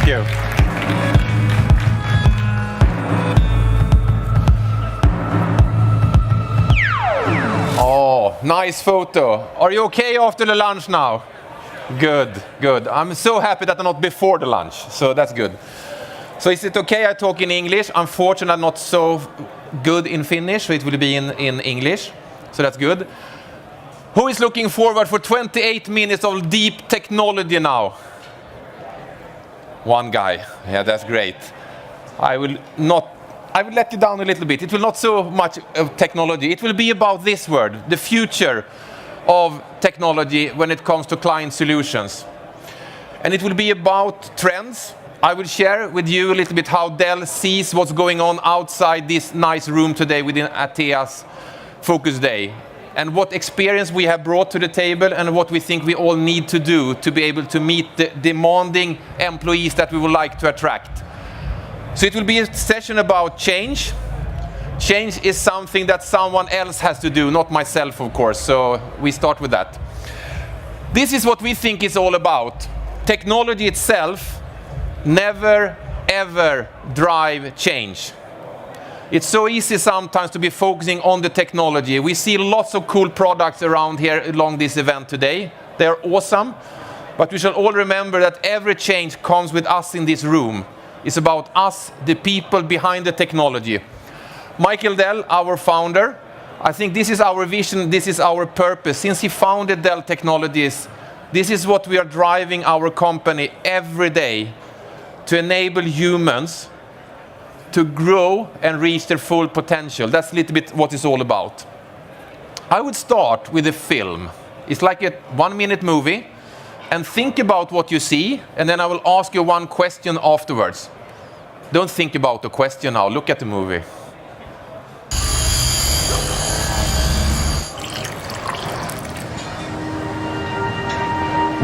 Thank you. Oh, nice photo. Are you okay after the lunch now? Good, good. I'm so happy that I'm not before the lunch, so that's good. So is it okay I talk in English? Unfortunately, I'm not so good in Finnish, so it will be in English. So that's good. Who is looking forward for 28 minutes of deep technology now? One guy. Yeah, that's great. I will let you down a little bit. It will not so much of technology. It will be about this word, the future of technology when it comes to client solutions. And it will be about trends. I will share with you a little bit how Dell sees what's going on outside this nice room today within Atea's Focus Day, and what experience we have brought to the table and what we think we all need to do to be able to meet the demanding employees that we would like to attract. So it will be a session about change. Change is something that someone else has to do, not myself, of course, so we start with that. This is what we think it's all about. Technology itself never, ever drive change. It's so easy sometimes to be focusing on the technology. We see lots of cool products around here along this event today. They're awesome, but we shall all remember that every change comes with us in this room. It's about us, the people behind the technology. Michael Dell, our founder, I think this is our vision, this is our purpose. Since he founded Dell Technologies, this is what we are driving our company every day, to enable humans to grow and reach their full potential. That's a little bit what it's all about. I would start with a film. It's like a 1-minute movie, and think about what you see, and then I will ask you one question afterwards. Don't think about the question now, look at the movie.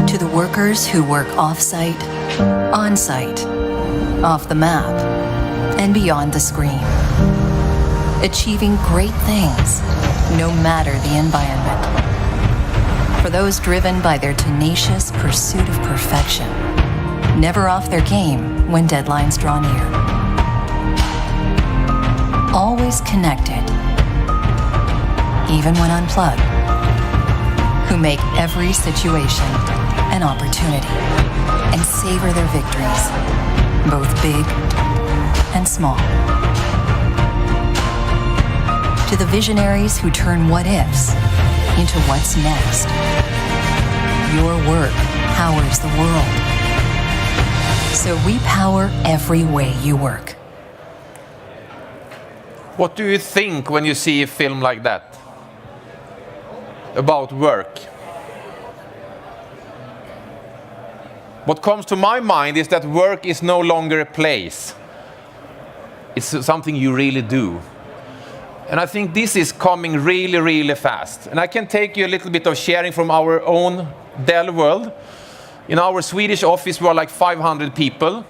To the workers who work off-site, on-site, off the map, and beyond the screen. Achieving great things, no matter the environment. For those driven by their tenacious pursuit of perfection, never off their game when deadlines draw near. Always connected, even when unplugged. Who make every situation an opportunity and savor their victories, both big and small. To the visionaries who turn what-ifs into what's next. Your work powers the world. So we power every way you work. What do you think when you see a film like that? About work? What comes to my mind is that work is no longer a place. It's something you really do. And I think this is coming really, really fast. And I can take you a little bit of sharing from our own Dell world. In our Swedish office, we are like 500 people.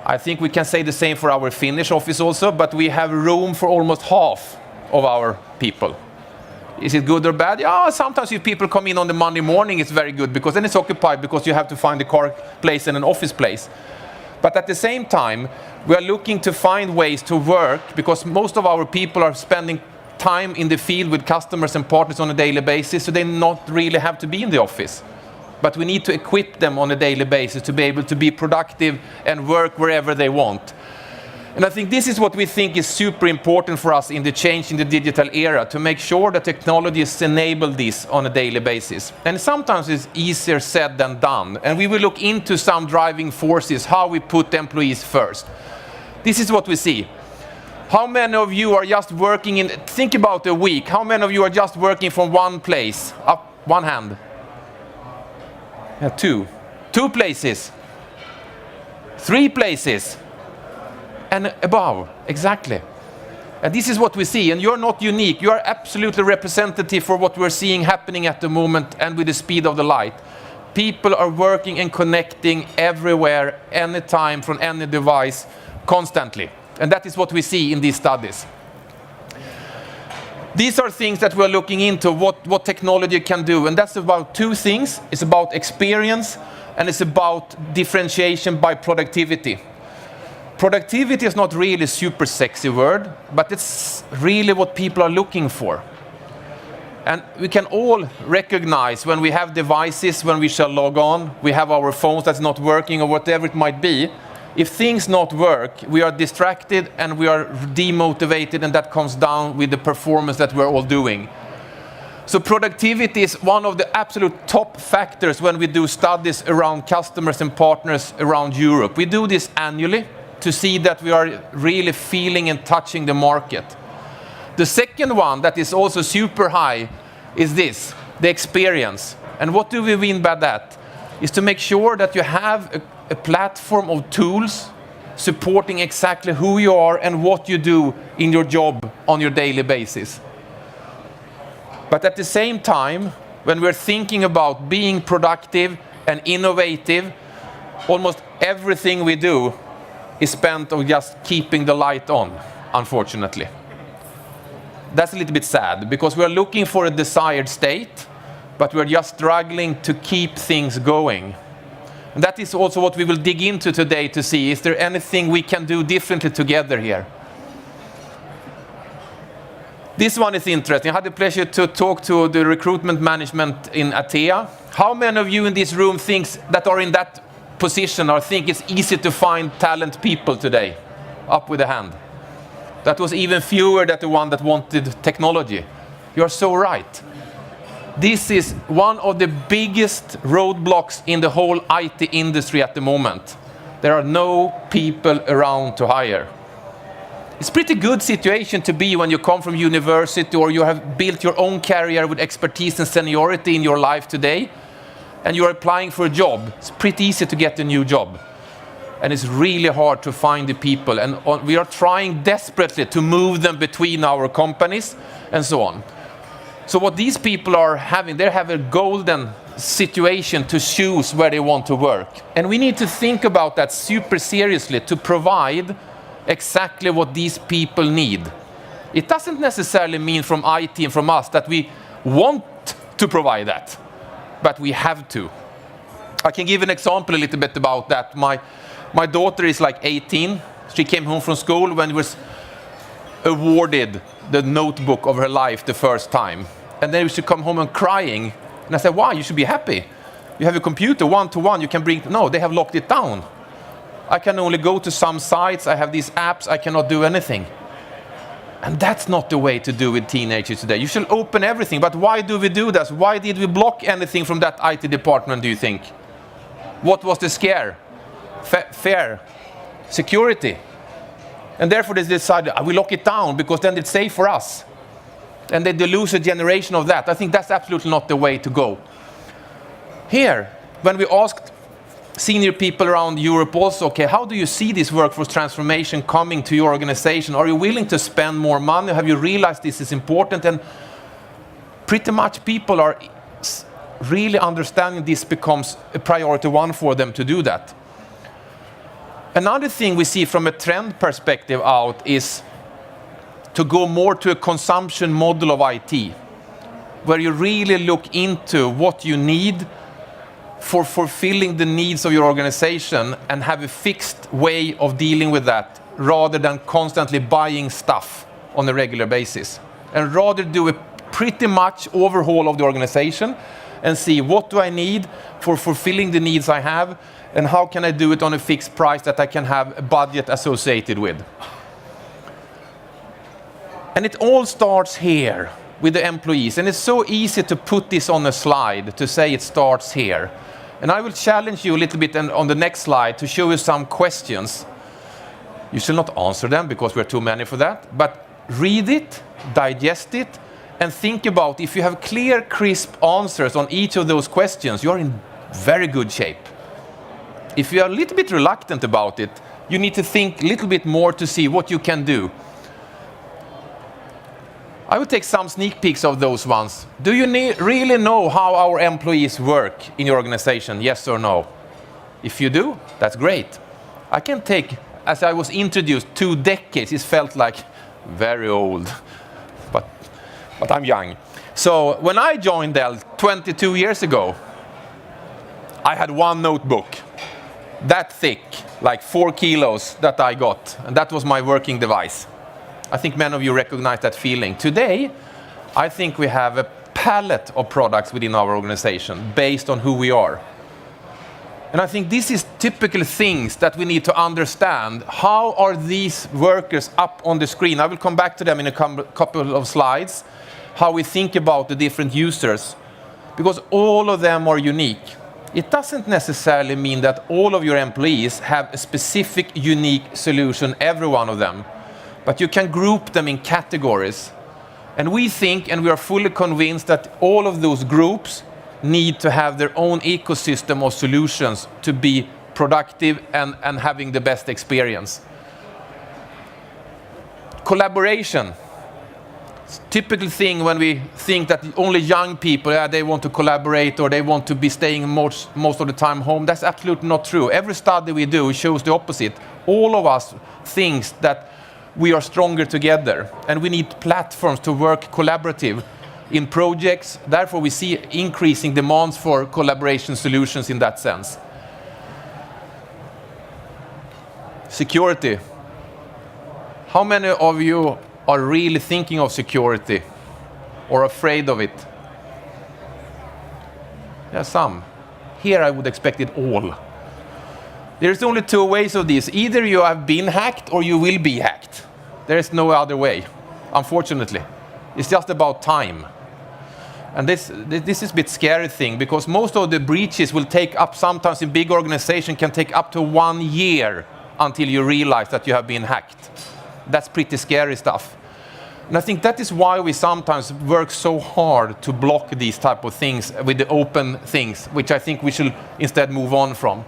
I think we can say the same for our Finnish office also, but we have room for almost half of our people. Is it good or bad? Yeah, sometimes if people come in on the Monday morning, it's very good, because then it's occupied, because you have to find a car place and an office place. But at the same time, we are looking to find ways to work, because most of our people are spending time in the field with customers and partners on a daily basis, so they not really have to be in the office. But we need to equip them on a daily basis to be able to be productive and work wherever they want. And I think this is what we think is super important for us in the change in the digital era, to make sure that technologies enable this on a daily basis. And sometimes it's easier said than done. And we will look into some driving forces, how we put employees first. This is what we see. How many of you are just working in, think about a week, how many of you are just working from one place? Up, one hand. Yeah, two. 2 places. 3 places. And above, exactly. And this is what we see, and you're not unique. You are absolutely representative for what we're seeing happening at the moment and with the speed of the light. People are working and connecting everywhere, anytime, from any device, constantly. And that is what we see in these studies. These are things that we're looking into, what technology can do, and that's about 2 things. It's about experience and it's about differentiation by productivity. Productivity is not really a super sexy word, but it's really what people are looking for. And we can all recognize when we have devices, when we shall log on, we have our phones that's not working or whatever it might be. If things not work, we are distracted and we are demotivated, and that comes down with the performance that we're all doing. So productivity is one of the absolute top factors when we do studies around customers and partners around Europe. We do this annually to see that we are really feeling and touching the market. The second one that is also super high is this, the experience. And what do we mean by that? Is to make sure that you have a platform of tools supporting exactly who you are and what you do in your job on your daily basis. But at the same time, when we're thinking about being productive and innovative, almost everything we do is spent on just keeping the light on, unfortunately. That's a little bit sad, because we're looking for a desired state, but we're just struggling to keep things going. And that is also what we will dig into today to see, is there anything we can do differently together here? This one is interesting. I had the pleasure to talk to the recruitment management in Atea. How many of you in this room that are in that position or think it's easy to find talent people today? Up with a hand. That was even fewer than the one that wanted technology. You're so right. This is one of the biggest roadblocks in the whole IT industry at the moment. There are no people around to hire. It's a pretty good situation to be when you come from university or you have built your own career with expertise and seniority in your life today, and you're applying for a job. It's pretty easy to get a new job. And it's really hard to find the people. And we are trying desperately to move them between our companies and so on. So what these people are having, they have a golden situation to choose where they want to work. And we need to think about that super seriously to provide exactly what these people need. It doesn't necessarily mean from IT and from us that we want to provide that, but we have to. I can give an example a little bit about that. My daughter is like 18. She came home from school when she was awarded the notebook of her life the first time. And then she come home and crying. And I said, why? You should be happy. You have a computer, one-to-one, you can bring... No, they have locked it down. I can only go to some sites, I have these apps, I cannot do anything. And that's not the way to do with teenagers today. You should open everything, but why do we do that? Why did we block anything from that IT department, do you think? What was the scare? Fear, security. And therefore they decided, we lock it down because then it's safe for us. And they lose a generation of that. I think that's absolutely not the way to go. Here, when we asked senior people around Europe also, okay, how do you see this workforce transformation coming to your organization? Are you willing to spend more money? Have you realized this is important? And pretty much people are really understanding this becomes a priority one for them to do that. Another thing we see from a trend perspective out is to go more to a consumption model of IT, where you really look into what you need for fulfilling the needs of your organization and have a fixed way of dealing with that, rather than constantly buying stuff on a regular basis. And rather do a pretty much overhaul of the organization and see what do I need for fulfilling the needs I have, and how can I do it on a fixed price that I can have a budget associated with. And it all starts here with the employees. And it's so easy to put this on a slide, to say it starts here. And I will challenge you a little bit on the next slide to show you some questions. You shall not answer them because we're too many for that, but read it, digest it, and think about if you have clear, crisp answers on each of those questions, you're in very good shape. If you are a little bit reluctant about it, you need to think a little bit more to see what you can do. I will take some sneak peeks of those ones. Do you really know how our employees work in your organization? Yes or no? If you do, that's great. I can take, as I was introduced, 2 decades. It felt like very old, but I'm young. So when I joined Dell 22 years ago, I had one notebook, that thick, like 4 kilos that I got, and that was my working device. I think many of you recognize that feeling. Today, I think we have a palette of products within our organization based on who we are. And I think this is typical things that we need to understand. How are these workers up on the screen? I will come back to them in a couple of slides, how we think about the different users, because all of them are unique. It doesn't necessarily mean that all of your employees have a specific unique solution, every one of them, but you can group them in categories. And we think, and we are fully convinced, that all of those groups need to have their own ecosystem of solutions to be productive and having the best experience. Collaboration. Typical thing when we think that only young people, they want to collaborate or they want to be staying most of the time home. That's absolutely not true. Every study we do shows the opposite. All of us think that we are stronger together and we need platforms to work collaborative in projects. Therefore, we see increasing demands for collaboration solutions in that sense. Security. How many of you are really thinking of security or afraid of it? Yeah, some. Here I would expect it all. There's only 2 ways of this. Either you have been hacked or you will be hacked. There is no other way, unfortunately. It's just about time. And this is a bit scary thing, because most of the breaches will take up, sometimes in big organizations, can take up to 1 year until you realize that you have been hacked. That's pretty scary stuff. And I think that is why we sometimes work so hard to block these type of things with the open things, which I think we should instead move on from.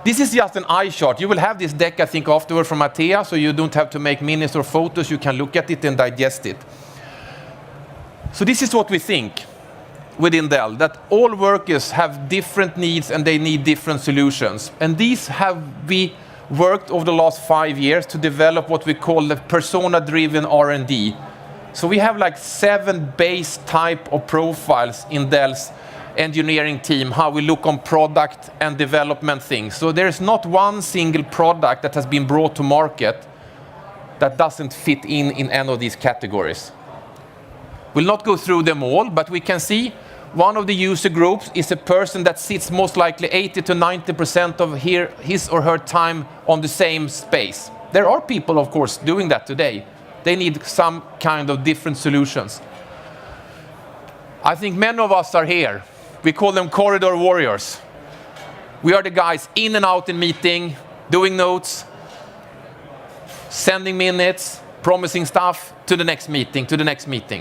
This is just an eye chart. You will have this deck, I think, afterward from Atea, so you don't have to make minutes or photos. You can look at it and digest it. So this is what we think within Dell, that all workers have different needs and they need different solutions. And these have we worked over the last 5 years to develop what we call the persona-driven R&D. So we have like 7 base type of profiles in Dell's engineering team, how we look on product and development things. So there's not one single product that has been brought to market that doesn't fit in any of these categories. We'll not go through them all, but we can see one of the user groups is a person that sits most likely 80 to 90% of his or her time on the same space. There are people, of course, doing that today. They need some kind of different solutions. I think many of us are here. We call them corridor warriors. We are the guys in and out in meeting, doing notes, sending minutes, promising stuff to the next meeting,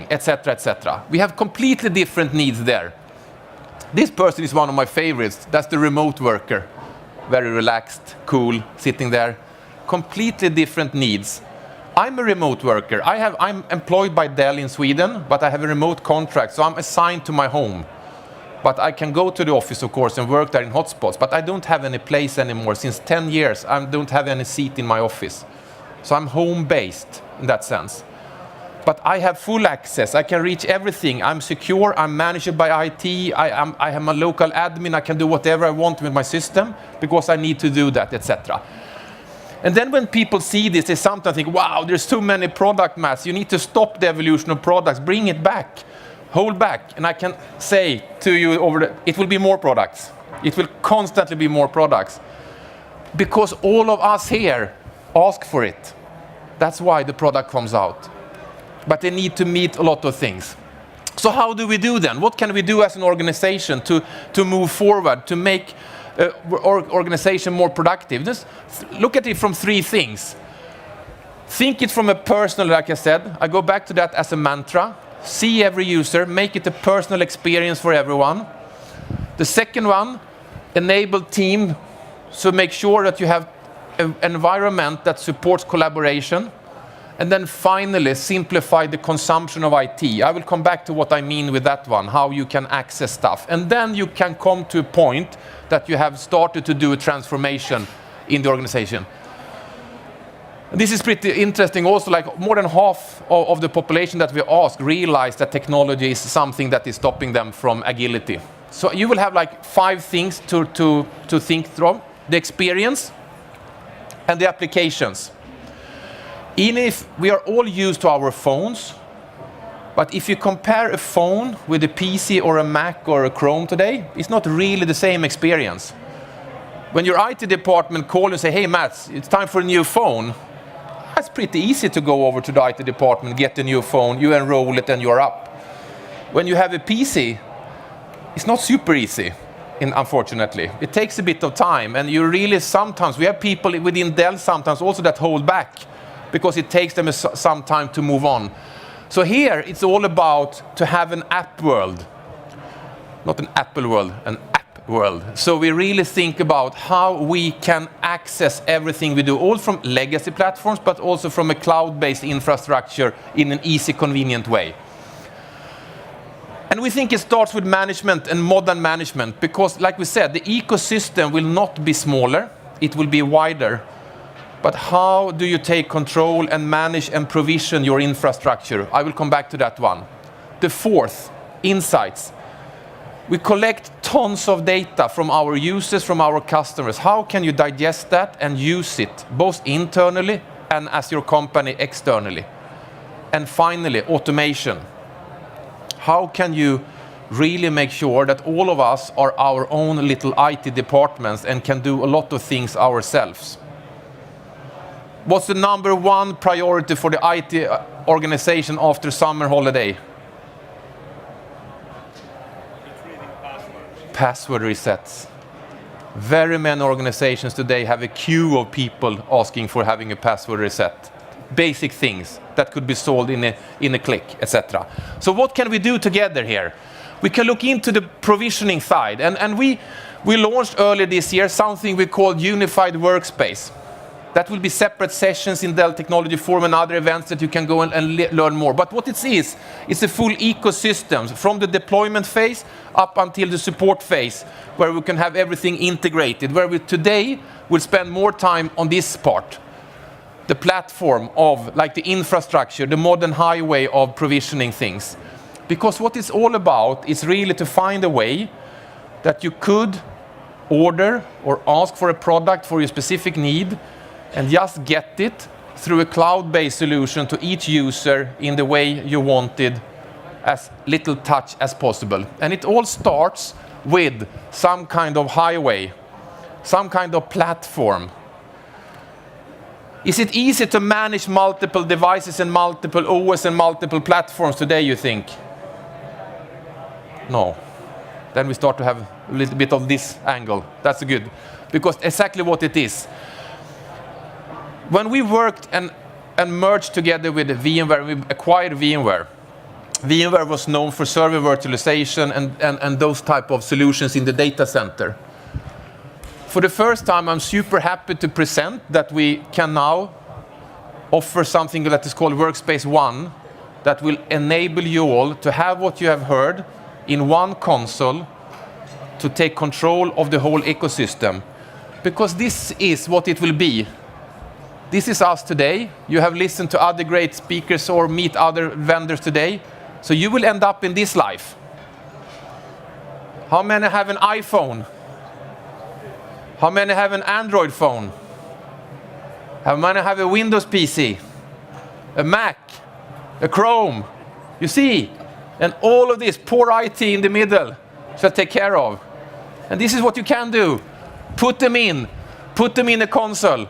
etc., etc. We have completely different needs there. This person is one of my favorites. That's the remote worker. Very relaxed, cool, sitting there. Completely different needs. I'm a remote worker. I'm employed by Dell in Sweden, but I have a remote contract, so I'm assigned to my home. But I can go to the office, of course, and work there in hotspots, but I don't have any place anymore. Since 10 years, I don't have any seat in my office. So I'm home-based in that sense. But I have full access. I can reach everything. I'm secure. I'm managed by IT. I am a local admin. I can do whatever I want with my system because I need to do that, etc. And then when people see this, they sometimes think, wow, there's too many product mass. You need to stop the evolution of products. Bring it back. Hold back. And I can say to you, it will be more products. It will constantly be more products. Because all of us here ask for it. That's why the product comes out. But they need to meet a lot of things. So how do we do then? What can we do as an organization to move forward, to make our organization more productive? Just look at it from 3 things. Think it from a personal, like I said. I go back to that as a mantra. See every user, make it a personal experience for everyone. The second one, enable team. So make sure that you have an environment that supports collaboration. And then finally, simplify the consumption of IT. I will come back to what I mean with that one, how you can access stuff. And then you can come to a point that you have started to do a transformation in the organization. This is pretty interesting also, like more than half of the population that we ask realize that technology is something that is stopping them from agility. So you will have like 5 things to think through. The experience and the applications. Even if we are all used to our phones, but if you compare a phone with a PC or a Mac or a Chrome today, it's not really the same experience. When your IT department call and say, hey Mats, it's time for a new phone, it's pretty easy to go over to the IT department, get a new phone, you enroll it and you're up. When you have a PC, it's not super easy, unfortunately. It takes a bit of time, and you really sometimes, we have people within Dell sometimes also that hold back, because it takes them some time to move on. So here, it's all about to have an app world. Not an Apple world, an app world. So we really think about how we can access everything we do, all from legacy platforms, but also from a cloud-based infrastructure in an easy, convenient way. And we think it starts with management and modern management, because like we said, the ecosystem will not be smaller, it will be wider. But how do you take control and manage and provision your infrastructure? I will come back to that one. The 4th, insights. We collect tons of data from our users, from our customers. How can you digest that and use it, both internally and as your company externally? And finally, automation. How can you really make sure that all of us are our own little IT departments and can do a lot of things ourselves? What's the number 1 priority for the IT organization after summer holiday? Retrieving passwords. Password resets. Very many organizations today have a queue of people asking for having a password reset. Basic things that could be solved in a click, etc. So what can we do together here? We can look into the provisioning side, and we launched earlier this year something we called Unified Workspace. That will be separate sessions in Dell Technologies Forum and other events that you can go and learn more. But what it is, it's a full ecosystem from the deployment phase up until the support phase, where we can have everything integrated, where we today will spend more time on this part. The platform of, like the infrastructure, the modern highway of provisioning things. Because what it's all about is really to find a way that you could order or ask for a product for your specific need, and just get it through a cloud-based solution to each user in the way you wanted, as little touch as possible. And it all starts with some kind of highway, some kind of platform. Is it easy to manage multiple devices and multiple OS and multiple platforms today, you think? No. Then we start to have a little bit of this angle. That's good. Because exactly what it is. When we worked and merged together with VMware, we acquired VMware. VMware was known for server virtualization and those type of solutions in the data center. For the first time, I'm super happy to present that we can now offer something that is called Workspace ONE, that will enable you all to have what you have heard in one console to take control of the whole ecosystem. Because this is what it will be. This is us today. You have listened to other great speakers or meet other vendors today. So you will end up in this life. How many have an iPhone? How many have an Android phone? How many have a Windows PC? A Mac? A Chrome? You see? And all of this, poor IT in the middle, shall take care of. And this is what you can do. Put them in a console,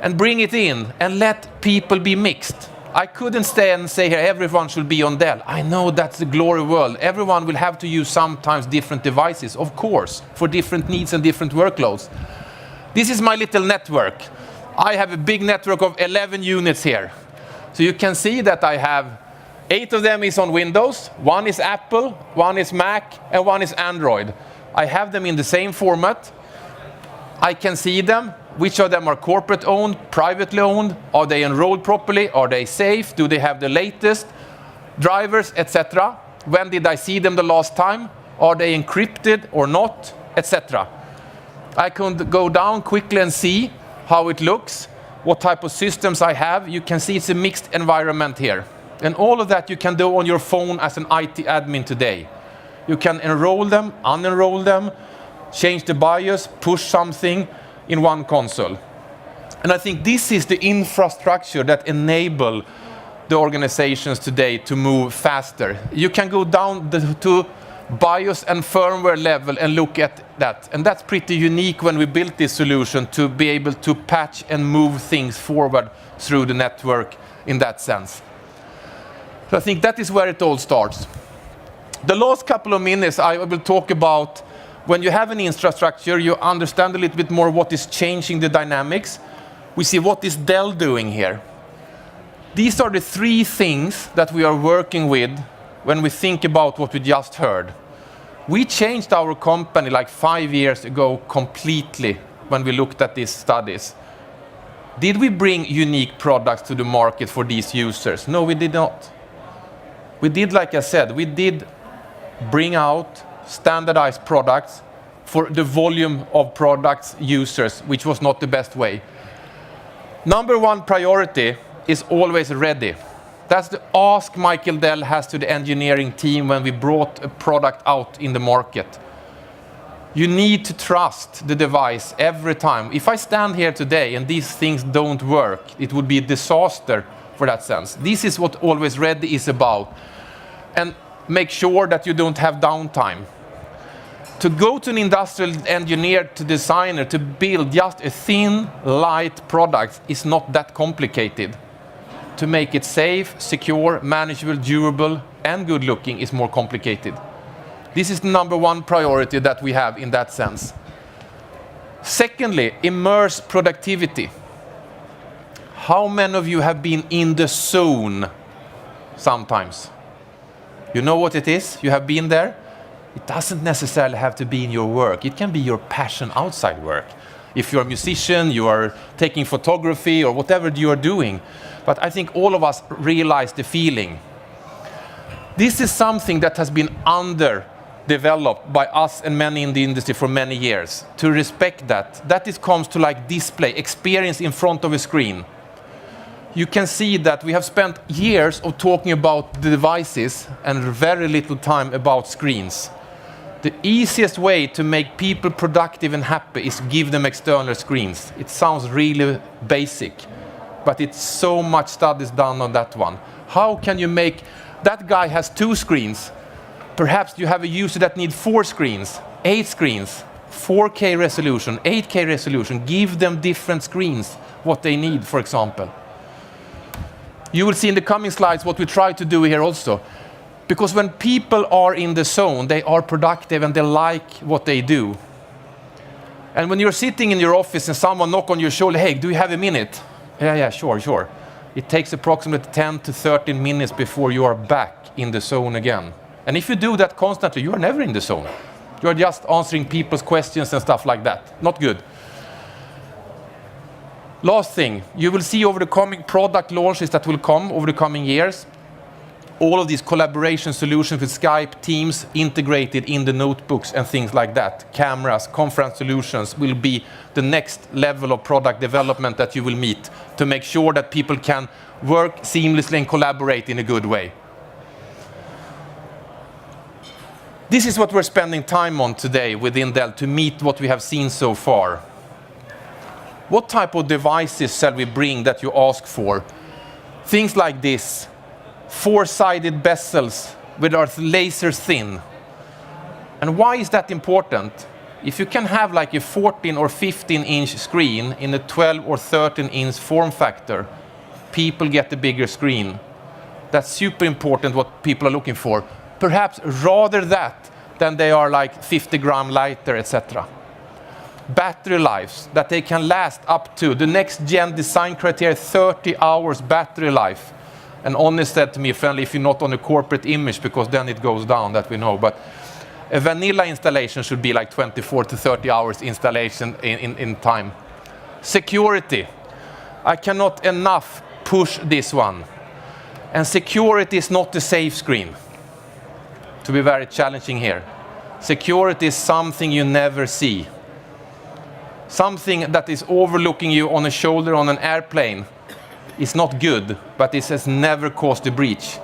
and bring it in, and let people be mixed. I couldn't stay and say here, everyone should be on Dell. I know that's the glory world. Everyone will have to use sometimes different devices, of course, for different needs and different workloads. This is my little network. I have a big network of 11 units here. So you can see that I have 8 of them is on Windows, 1 is Apple, 1 is Mac, and 1 is Android. I have them in the same format. I can see them. Which of them are corporate owned, privately owned? Are they enrolled properly? Are they safe? Do they have the latest drivers, etc.? When did I see them the last time? Are they encrypted or not, etc.? I can go down quickly and see how it looks, what type of systems I have. You can see it's a mixed environment here. And all of that you can do on your phone as an IT admin today. You can enroll them, unenroll them, change the BIOS, push something in one console. And I think this is the infrastructure that enable the organizations today to move faster. You can go down to BIOS and firmware level and look at that. And that's pretty unique when we built this solution to be able to patch and move things forward through the network in that sense. So I think that is where it all starts. The last couple of minutes I will talk about when you have an infrastructure, you understand a little bit more what is changing the dynamics. We see what is Dell doing here. These are the three things that we are working with when we think about what we just heard. We changed our company like 5 years ago completely when we looked at these studies. Did we bring unique products to the market for these users? No, we did not. We did, like I said, we did bring out standardized products for the volume of products users, which was not the best way. Number one priority is always ready. That's the ask Michael Dell has to the engineering team when we brought a product out in the market. You need to trust the device every time. If I stand here today and these things don't work, it would be a disaster for that sense. This is what always ready is about. And make sure that you don't have downtime. To go to an industrial engineer, to designer, to build just a thin, light product is not that complicated. To make it safe, secure, manageable, durable, and good looking is more complicated. This is the number one priority that we have in that sense. Secondly, immerse productivity. How many of you have been in the zone sometimes? You know what it is? You have been there? It doesn't necessarily have to be in your work. It can be your passion outside work. If you're a musician, you are taking photography or whatever you are doing. But I think all of us realize the feeling. This is something that has been underdeveloped by us and many in the industry for many years. To respect that. That comes to like display, experience in front of a screen. You can see that we have spent years of talking about the devices and very little time about screens. The easiest way to make people productive and happy is give them external screens. It sounds really basic, but it's so much studies done on that one. How can you make, that guy has 2 screens. Perhaps you have a user that needs 4 screens, 8 screens, 4K resolution, 8K resolution. Give them different screens, what they need, for example. You will see in the coming slides what we try to do here also. Because when people are in the zone, they are productive and they like what they do. And when you're sitting in your office and someone knocks on your shoulder, hey, do you have a minute? Yeah, sure. It takes approximately 10 to 13 minutes before you are back in the zone again. And if you do that constantly, you are never in the zone. You are just answering people's questions and stuff like that. Not good. Last thing, you will see over the coming product launches that will come over the coming years, all of these collaboration solutions with Skype, Teams integrated in the notebooks and things like that. Cameras, conference solutions will be the next level of product development that you will meet to make sure that people can work seamlessly and collaborate in a good way. This is what we're spending time on today within Dell to meet what we have seen so far. What type of devices shall we bring that you ask for? Things like this. 4-sided bezels with our laser thin. And why is that important? If you can have like a 14 or 15-inch screen in a 12 or 13-inch form factor, people get the bigger screen. That's super important what people are looking for. Perhaps rather that than they are like 50 gram lighter, etc. Battery lives, that they can last up to, the next gen design criteria, 30 hours battery life. And Honest said to me, friendly, if you're not on a corporate image, because then it goes down, that we know. But a vanilla installation should be like 24 to 30 hours installation in time. Security. I cannot enough push this one. And security is not a safe screen. To be very challenging here. Security is something you never see. Something that is overlooking you on a shoulder on an airplane is not good, but it has never caused a breach.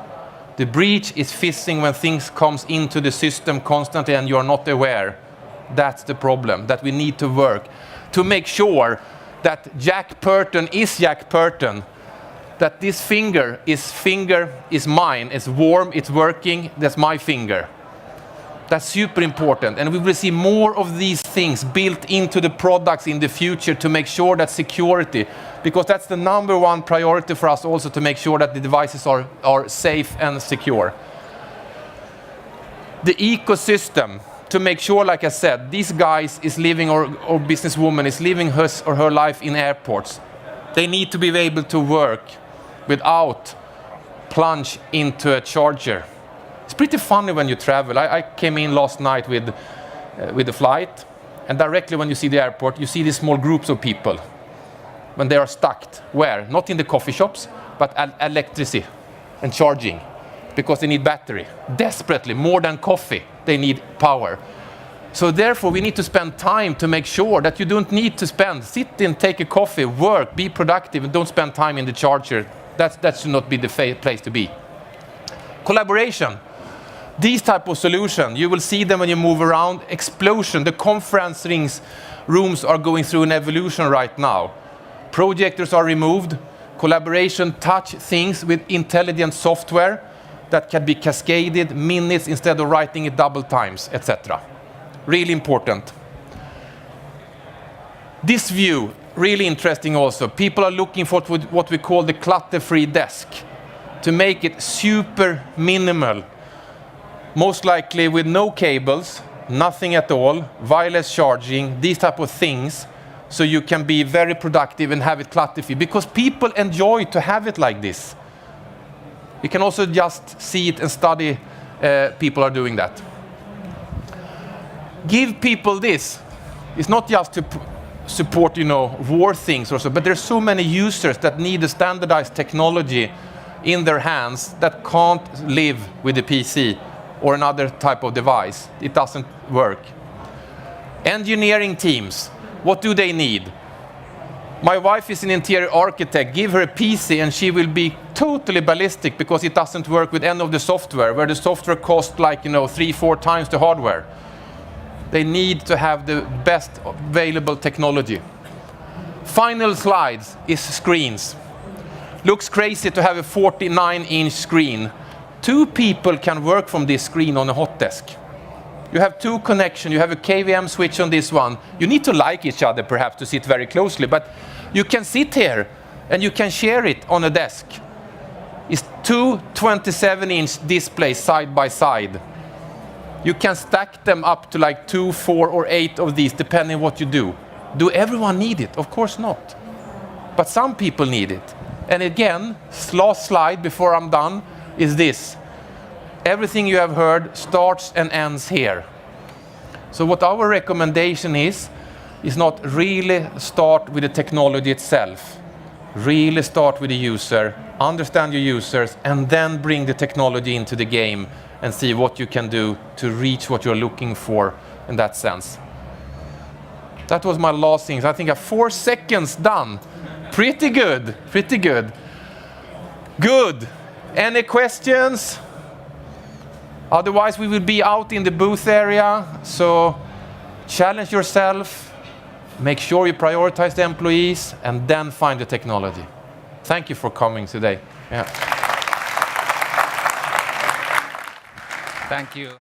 The breach is phishing when things comes into the system constantly and you are not aware. That's the problem that we need to work to make sure that Jack Purton is Jack Purton, that this finger is mine, it's warm, it's working, that's my finger. That's super important, and we will see more of these things built into the products in the future to make sure that security, because that's the number one priority for us also, to make sure that the devices are safe and secure. The ecosystem, to make sure, like I said, these guys is living, or businesswoman is living his or her life in airports. They need to be able to work without plunge into a charger. It's pretty funny when you travel. I came in last night with the flight, and directly when you see the airport, you see these small groups of people when they are stuck. Where? Not in the coffee shops, but electricity and charging, because they need battery. Desperately, more than coffee, they need power. So therefore, we need to spend time to make sure that you don't need to sit in, take a coffee, work, be productive, and don't spend time in the charger. That should not be the place to be. Collaboration. These type of solutions, you will see them when you move around. Explosion. The conference rooms are going through an evolution right now. Projectors are removed. Collaboration touch things with intelligent software that can be cascaded minutes instead of writing it double times, etc. Really important. This view, really interesting also. People are looking for what we call the clutter-free desk, to make it super minimal. Most likely with no cables, nothing at all, wireless charging, these type of things, so you can be very productive and have it clutter-free, because people enjoy to have it like this. You can also just see it and study people are doing that. Give people this. It's not just to support, war things or so, but there's so many users that need a standardized technology in their hands that can't live with a PC or another type of device. It doesn't work. Engineering teams, what do they need? My wife is an interior architect. Give her a PC and she will be totally ballistic because it doesn't work with any of the software, where the software costs like 3-4 times the hardware. They need to have the best available technology. Final slides is screens. Looks crazy to have a 49-inch screen. 2 people can work from this screen on a hot desk. You have 2 connections, you have a KVM switch on this one. You need to like each other perhaps to sit very closely, but you can sit here and you can share it on a desk. It's 2 27-inch displays side by side. You can stack them up to like 2, 4, or 8 of these, depending what you do. Do everyone need it? Of course not. But some people need it. And again, last slide before I'm done is this. Everything you have heard starts and ends here. So what our recommendation is not really start with the technology itself. Really start with the user, understand your users, and then bring the technology into the game and see what you can do to reach what you're looking for in that sense. That was my last thing. I think I'm 4 seconds done. Pretty good, pretty good. Good. Any questions? Otherwise, we will be out in the booth area. So challenge yourself, make sure you prioritize the employees, and then find the technology. Thank you for coming today. Yeah. Thank you.